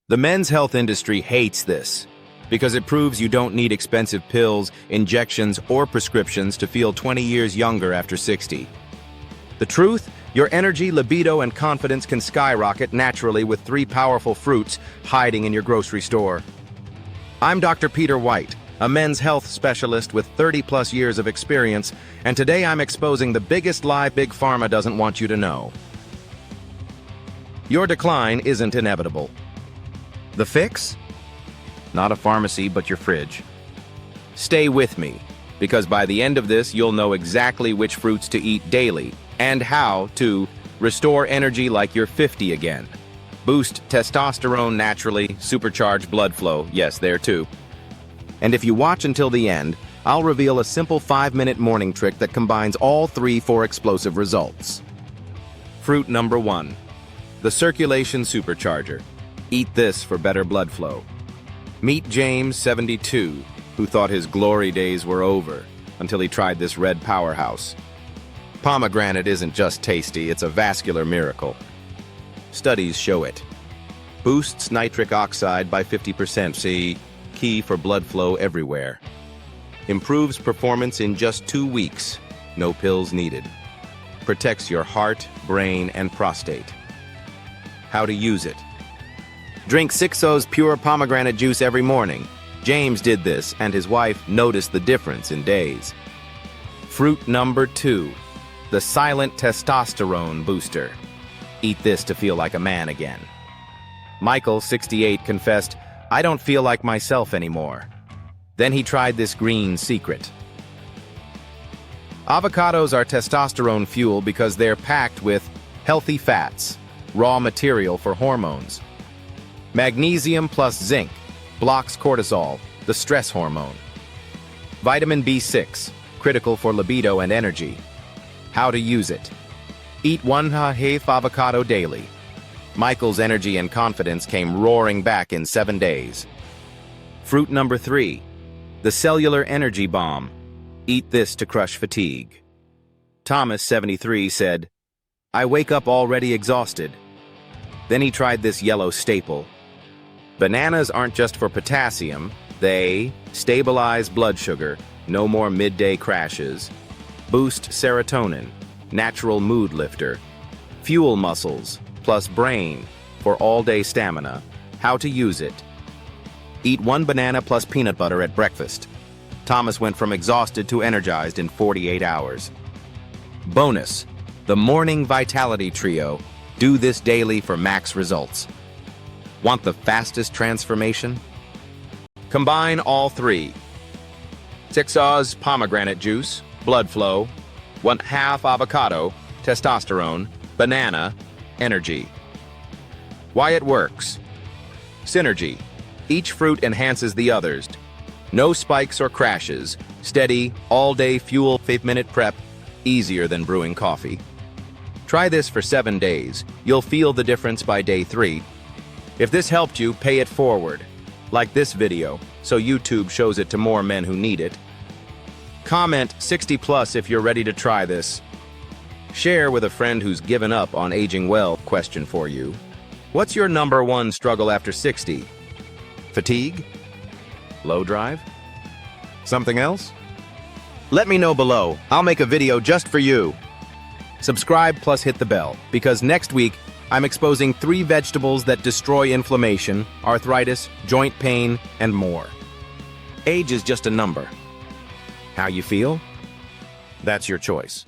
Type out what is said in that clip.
The men's health industry hates this because it proves you don't need expensive pills, injections, or prescriptions to feel 20 years younger after 60. The truth? Your energy, libido, and confidence can skyrocket naturally with 3 powerful fruits hiding in your grocery store. I'm Dr. Peter Whyte, a men's health specialist with 30-plus years of experience, and today I'm exposing the biggest lie Big Pharma doesn't want you to know. Your decline isn't inevitable. The fix? Not a pharmacy, but your fridge. Stay with me, because by the end of this, you'll know exactly which fruits to eat daily and how to restore energy like you're 50 again. Boost testosterone naturally, supercharge blood flow, yes, there too. And if you watch until the end, I'll reveal a simple 5-minute morning trick that combines all 3 for explosive results. Fruit number 1, the circulation supercharger. Eat this for better blood flow. Meet James, 72, who thought his glory days were over until he tried this red powerhouse. Pomegranate isn't just tasty, it's a vascular miracle. Studies show it. Boosts nitric oxide by 50%, see, key for blood flow everywhere. Improves performance in just 2 weeks, no pills needed. Protects your heart, brain, and prostate. How to use it. Drink 6 O's pure pomegranate juice every morning. James did this, and his wife noticed the difference in days. Fruit number 2, the silent testosterone booster. Eat this to feel like a man again. Michael, 68, confessed, "I don't feel like myself anymore." Then he tried this green secret. Avocados are testosterone fuel because they're packed with healthy fats, raw material for hormones. Magnesium plus zinc blocks cortisol, the stress hormone. Vitamin B6, critical for libido and energy. How to use it. Eat 1/2 avocado daily. Michael's energy and confidence came roaring back in 7 days. Fruit number 3, the cellular energy bomb. Eat this to crush fatigue. Thomas, 73, said, "I wake up already exhausted." Then he tried this yellow staple. Bananas aren't just for potassium, they stabilize blood sugar, no more midday crashes, boost serotonin, natural mood lifter, fuel muscles, plus brain for all-day stamina. How to use it. Eat 1 banana plus peanut butter at breakfast. Thomas went from exhausted to energized in 48 hours. Bonus, the morning vitality trio. Do this daily for max results. Want the fastest transformation? Combine all 3. 6 O's pomegranate juice, blood flow, 1/2 avocado, testosterone, banana, energy. Why it works. Synergy. Each fruit enhances the others. No spikes or crashes. Steady, all-day fuel, 5-minute prep, easier than brewing coffee. Try this for 7 days. You'll feel the difference by day 3. If this helped you, pay it forward. Like this video, so YouTube shows it to more men who need it. Comment 60+ if you're ready to try this. Share with a friend who's given up on aging well. Question for you. What's your number 1 struggle after 60? Fatigue? Low drive? Something else? Let me know below. I'll make a video just for you. Subscribe plus hit the bell, because next week, I'm exposing 3 vegetables that destroy inflammation, arthritis, joint pain, and more. Age is just a number. How you feel? That's your choice.